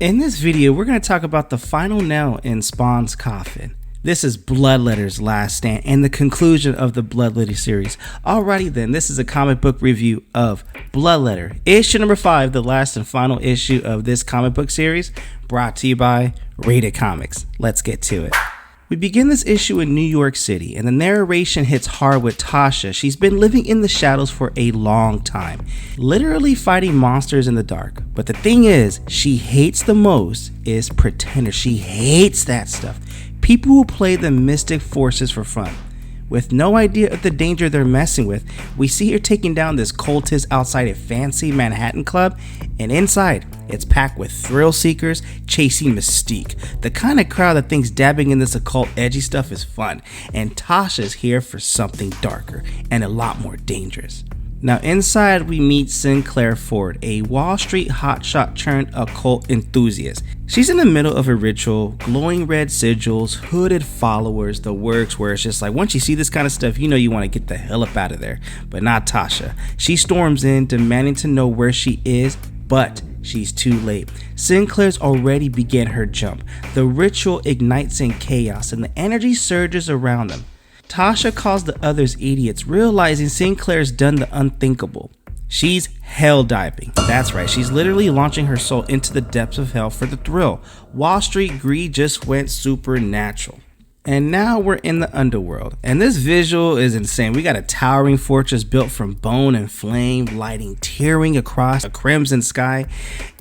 In this video, we're going to talk about the final nail in Spawn's coffin. This is Bloodletter's last stand and the conclusion of the Bloodletter series. Alrighty then, this is a comic book review of Bloodletter, issue number 5, the last and final issue of this comic book series, brought to you by RatedComics. Let's get to it. We begin this issue in New York City, and the narration hits hard with Tasha. She's been living in the shadows for a long time, literally fighting monsters in the dark. But the thing is, she hates the most is pretenders. She hates that stuff. People who play the mystic forces for fun. With no idea of the danger they're messing with, we see her taking down this cultist outside a fancy Manhattan club, and inside, it's packed with thrill seekers chasing mystique, the kind of crowd that thinks dabbing in this occult edgy stuff is fun, and Tasha's here for something darker and a lot more dangerous. Now inside we meet Sinclair Ford, a Wall Street hotshot turned occult enthusiast. She's in the middle of a ritual, glowing red sigils, hooded followers, the works, where it's just like once you see this kind of stuff, you know you want to get the hell up out of there. But not Tasha. She storms in, demanding to know where she is, but she's too late. Sinclair's already began her jump. The ritual ignites in chaos and the energy surges around them. Tasha calls the others idiots, realizing Sinclair's done the unthinkable. She's hell diving. That's right, she's literally launching her soul into the depths of hell for the thrill. Wall Street greed just went supernatural. And now we're in the underworld, and this visual is insane. We got a towering fortress built from bone and flame, lighting tearing across a crimson sky,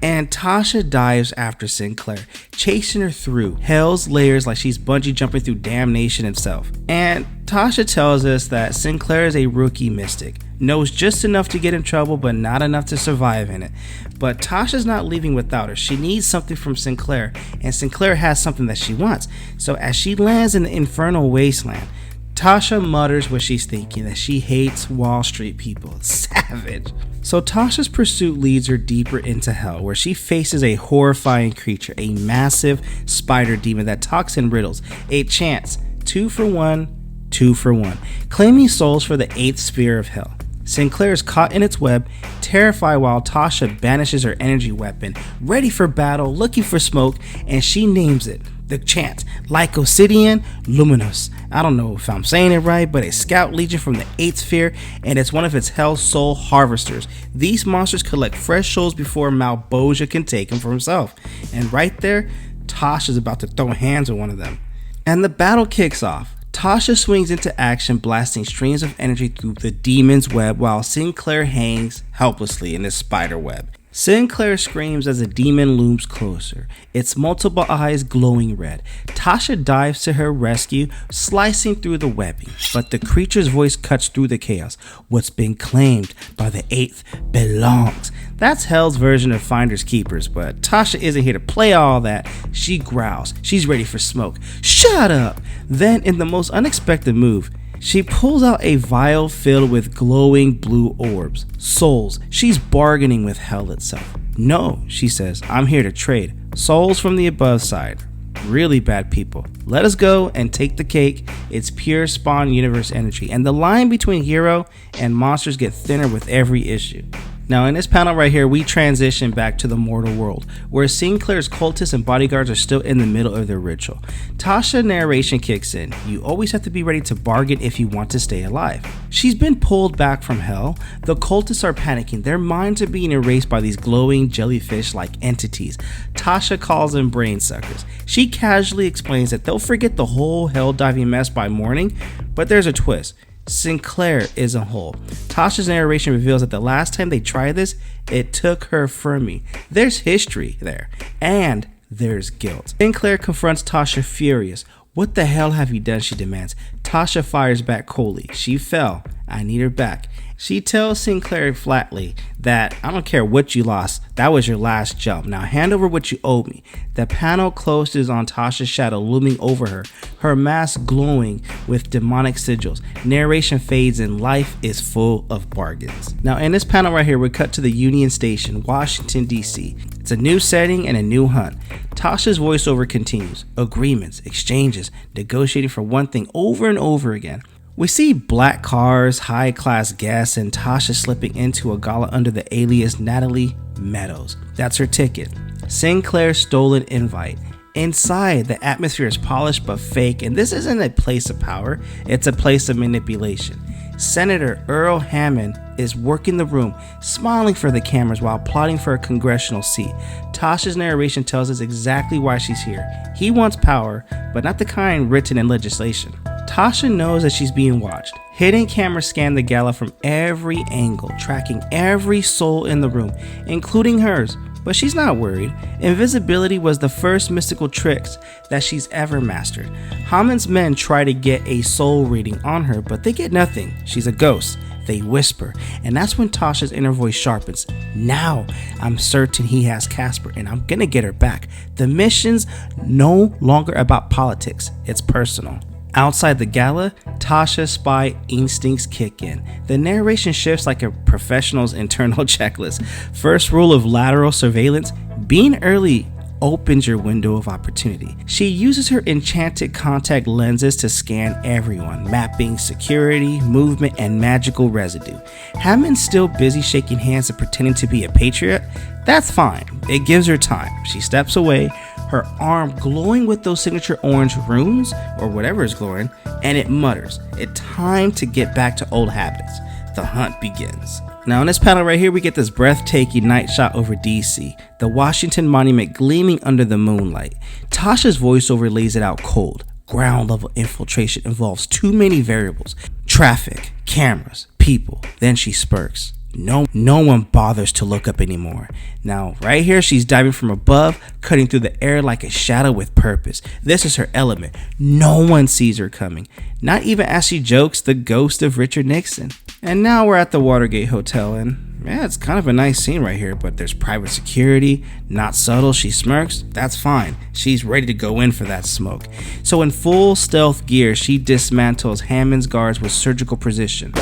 and Tasha dives after Sinclair, chasing her through hell's layers like she's bungee jumping through damnation itself. And Tasha tells us that Sinclair is a rookie mystic, knows just enough to get in trouble but not enough to survive in it. But Tasha's not leaving without her. She needs something from Sinclair, and Sinclair has something that she wants. So as she lands in the infernal wasteland, Tasha mutters what she's thinking, that she hates Wall Street people. Savage. So Tasha's pursuit leads her deeper into hell, where she faces a horrifying creature, a massive spider demon that talks in riddles. A chance, 2 for 1, 2 for 1, claiming souls for the 8th sphere of hell. Sinclair is caught in its web, terrified, while Tasha banishes her energy weapon, ready for battle, looking for smoke, and she names it, the chant, Lycosidian Luminous. I don't know if I'm saying it right, but a scout legion from the 8th sphere, and it's one of its hell soul harvesters. These monsters collect fresh souls before Malboja can take them for himself. And right there, Tasha's about to throw hands with one of them. And the battle kicks off. Tasha swings into action, blasting streams of energy through the demon's web while Sinclair hangs helplessly in the spider web. Sinclair screams as the demon looms closer, its multiple eyes glowing red. Tasha dives to her rescue, slicing through the webbing, but the creature's voice cuts through the chaos. What's been claimed by the 8th belongs. That's Hell's version of Finders Keepers, but Tasha isn't here to play all that. She growls. She's ready for smoke. Shut up! Then, in the most unexpected move, she pulls out a vial filled with glowing blue orbs, souls. She's bargaining with hell itself. No, she says, I'm here to trade. Souls from the above side. Really bad people. Let us go and take the cake. It's pure Spawn universe energy, and the line between hero and monsters get thinner with every issue. Now in this panel right here, we transition back to the mortal world, where Sinclair's cultists and bodyguards are still in the middle of their ritual. Tasha narration kicks in. You always have to be ready to bargain if you want to stay alive. She's been pulled back from hell. The cultists are panicking. Their minds are being erased by these glowing jellyfish-like entities. Tasha calls them brain suckers. She casually explains that they'll forget the whole hell diving mess by morning, but there's a twist. Sinclair isn't whole. Tasha's narration reveals that the last time they tried this, it took her from me. There's history there, and there's guilt. Sinclair confronts Tasha furious. What the hell have you done, she demands. Tasha fires back coldly. She fell. I need her back. She tells Sinclair flatly that I don't care what you lost, that was your last jump. Now hand over what you owe me. The panel closes on Tasha's shadow looming over her, her mask glowing with demonic sigils. Narration fades and life is full of bargains. Now in this panel right here, we cut to the Union Station, Washington, D.C. It's a new setting and a new hunt. Tasha's voiceover continues. Agreements, exchanges, negotiating for one thing over and over again. We see black cars, high-class guests, and Tasha slipping into a gala under the alias Natalie Meadows. That's her ticket. Sinclair's stolen invite. Inside, the atmosphere is polished but fake, and this isn't a place of power, it's a place of manipulation. Senator Earl Hammond is working the room, smiling for the cameras while plotting for a congressional seat. Tasha's narration tells us exactly why she's here. He wants power, but not the kind written in legislation. Tasha knows that she's being watched. Hidden cameras scan the gala from every angle, tracking every soul in the room, including hers. But she's not worried. Invisibility was the first mystical tricks that she's ever mastered. Hammond's men try to get a soul reading on her, but they get nothing. She's a ghost. They whisper, and that's when Tasha's inner voice sharpens. Now, I'm certain he has Casper, and I'm gonna get her back. The mission's no longer about politics. It's personal. Outside the gala, Tasha's spy instincts kick in. The narration shifts like a professional's internal checklist. First rule of lateral surveillance: being early opens your window of opportunity. She uses her enchanted contact lenses to scan everyone, mapping security, movement, and magical residue. Hammond's still busy shaking hands and pretending to be a patriot. That's fine. It gives her time. She steps away, her arm glowing with those signature orange runes, or whatever is glowing, and it mutters, "It's time to get back to old habits." The hunt begins. Now in this panel right here, we get this breathtaking night shot over DC, the Washington Monument gleaming under the moonlight. Tasha's voiceover lays it out cold. Ground level infiltration involves too many variables: traffic, cameras, people. Then she spurts. No one bothers to look up anymore. Now, right here, she's diving from above, cutting through the air like a shadow with purpose. This is her element. No one sees her coming. Not even as she jokes the ghost of Richard Nixon. And now we're at the Watergate Hotel, and yeah, it's kind of a nice scene right here, but there's private security, not subtle. She smirks. That's fine. She's ready to go in for that smoke. So in full stealth gear, she dismantles Hammond's guards with surgical precision.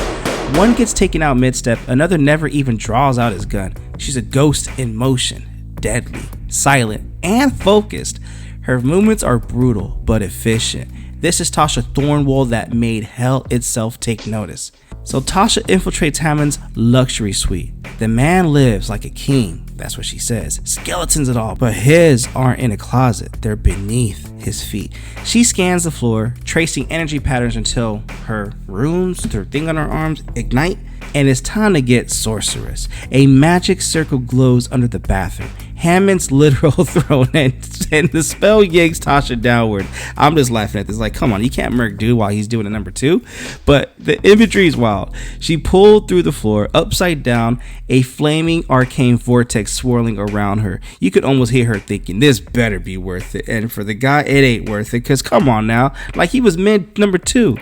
One gets taken out mid-step, another never even draws out his gun. She's a ghost in motion, deadly, silent, and focused. Her movements are brutal, but efficient. This is Tasha Thornwell that made hell itself take notice. So Tasha infiltrates Hammond's luxury suite. The man lives like a king, that's what she says. Skeletons and all, but his aren't in a closet, they're beneath his feet. She scans the floor, tracing energy patterns until her runes, her thing on her arms, ignite, and it's time to get sorcerous. A magic circle glows under the bathroom. Hammond's literal throne, and the spell yanks Tasha downward. I'm just laughing at this, like, come on, you can't murk dude while he's doing a number two. But the imagery is wild. She pulled through the floor, upside down, a flaming arcane vortex swirling around her. You could almost hear her thinking, this better be worth it. And for the guy, it ain't worth it, because come on now, like he was mid number two.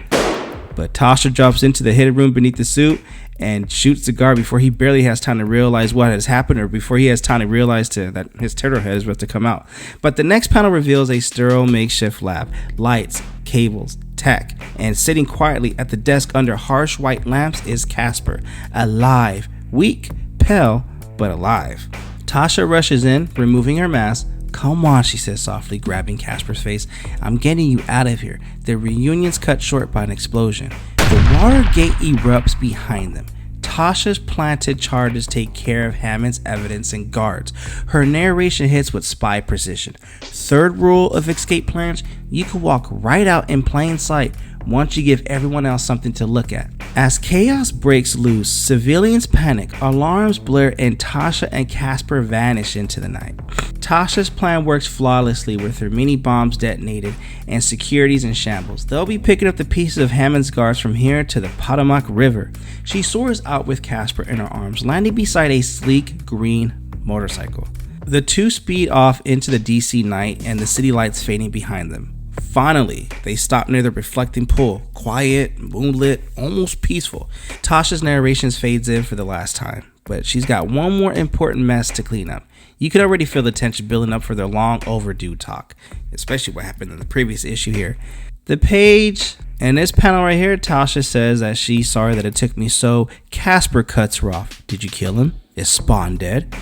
But Tasha drops into the hidden room beneath the suit and shoots the guard before he barely has time to realize what has happened, or before he has time to realize that his turtle head is about to come out. But the next panel reveals a sterile makeshift lab, lights, cables, tech, and sitting quietly at the desk under harsh white lamps is Casper, alive, weak, pale, but alive. Tasha rushes in, removing her mask. "Come on," she says softly, grabbing Casper's face. "I'm getting you out of here." The reunion's cut short by an explosion. The water gate erupts behind them. Tasha's planted charges take care of Hammond's evidence and guards. Her narration hits with spy precision. Third rule of escape plans: you can walk right out in plain sight once you give everyone else something to look at. As chaos breaks loose, civilians panic, alarms blare, and Tasha and Casper vanish into the night. Tasha's plan works flawlessly with her mini bombs detonated and securities in shambles. They'll be picking up the pieces of Hammond's guards from here to the Potomac River. She soars out with Casper in her arms, landing beside a sleek green motorcycle. The two speed off into the DC night and the city lights fading behind them. Finally, they stop near the reflecting pool, quiet, moonlit, almost peaceful. Tasha's narrations fades in for the last time, but she's got one more important mess to clean up. You can already feel the tension building up for their long overdue talk, especially what happened in the previous issue here. The page, and this panel right here, Tasha says that she's sorry that it took me so. Casper cuts her off. "Did you kill him? Is Spawn dead?"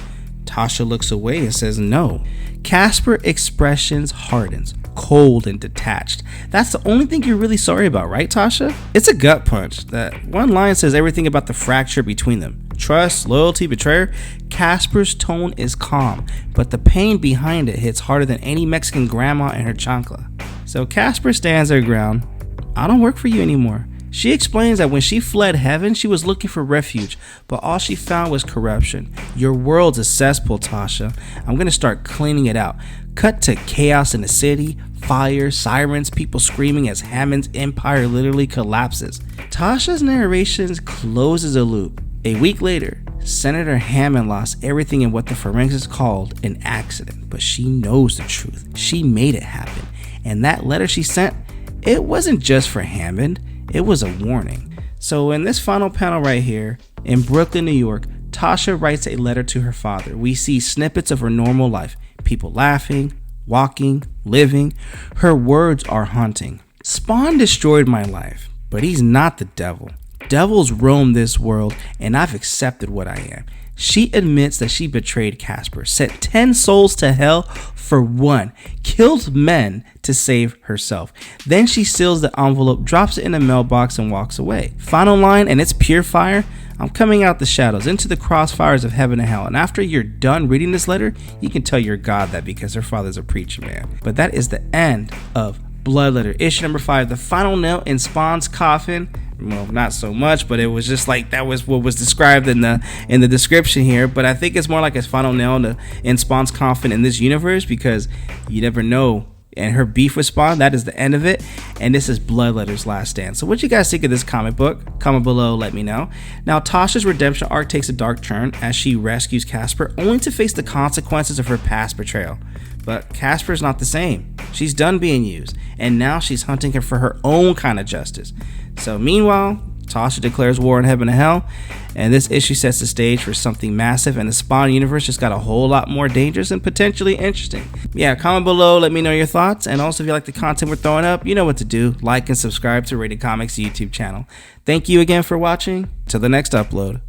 Tasha looks away and says no. Casper expressions hardens, cold and detached. That's the only thing you're really sorry about, right, Tasha? It's a gut punch. That one line says everything about the fracture between them. Trust, loyalty, betrayal. Casper's tone is calm, but the pain behind it hits harder than any Mexican grandma and her chancla. So Casper stands her ground. I don't work for you anymore. She explains that when she fled heaven, she was looking for refuge, but all she found was corruption. Your world's a cesspool, Tasha. I'm gonna start cleaning it out. Cut to chaos in the city, fire, sirens, people screaming as Hammond's empire literally collapses. Tasha's narration closes a loop. A week later, Senator Hammond lost everything in what the forensics called an accident, but she knows the truth. She made it happen. And that letter she sent, it wasn't just for Hammond. It was a warning. So in this final panel right here, in Brooklyn, New York, Tasha writes a letter to her father. We see snippets of her normal life. People laughing, walking, living. Her words are haunting. Spawn destroyed my life, but he's not the devil. Devils roam this world, and I've accepted what I am. She admits that she betrayed Casper, sent 10 souls to hell for one, killed men to save herself. Then she seals the envelope, drops it in a mailbox, and walks away. Final line, and it's pure fire. I'm coming out the shadows, into the crossfires of heaven and hell. And after you're done reading this letter, you can tell your God that because her father's a preacher, man. But that is the end of Bloodletter, issue number 5, the final nail in Spawn's coffin. Well, not so much, but it was just like that was what was described in the description here. But I think it's more like a final nail in Spawn's coffin in this universe, because you never know. And her beef with Spawn, that is the end of it. And this is Bloodletter's last stand. So what you guys think of this comic book? Comment below, let me know. Now, Tasha's redemption arc takes a dark turn as she rescues Casper, only to face the consequences of her past betrayal. But Casper's not the same. She's done being used, and now she's hunting her for her own kind of justice. So meanwhile, Tasha declares war on heaven and hell, and this issue sets the stage for something massive, and the Spawn universe just got a whole lot more dangerous and potentially interesting. Yeah, comment below, let me know your thoughts, and also if you like the content we're throwing up, you know what to do. Like and subscribe to RatedComics YouTube channel. Thank you again for watching. Till the next upload.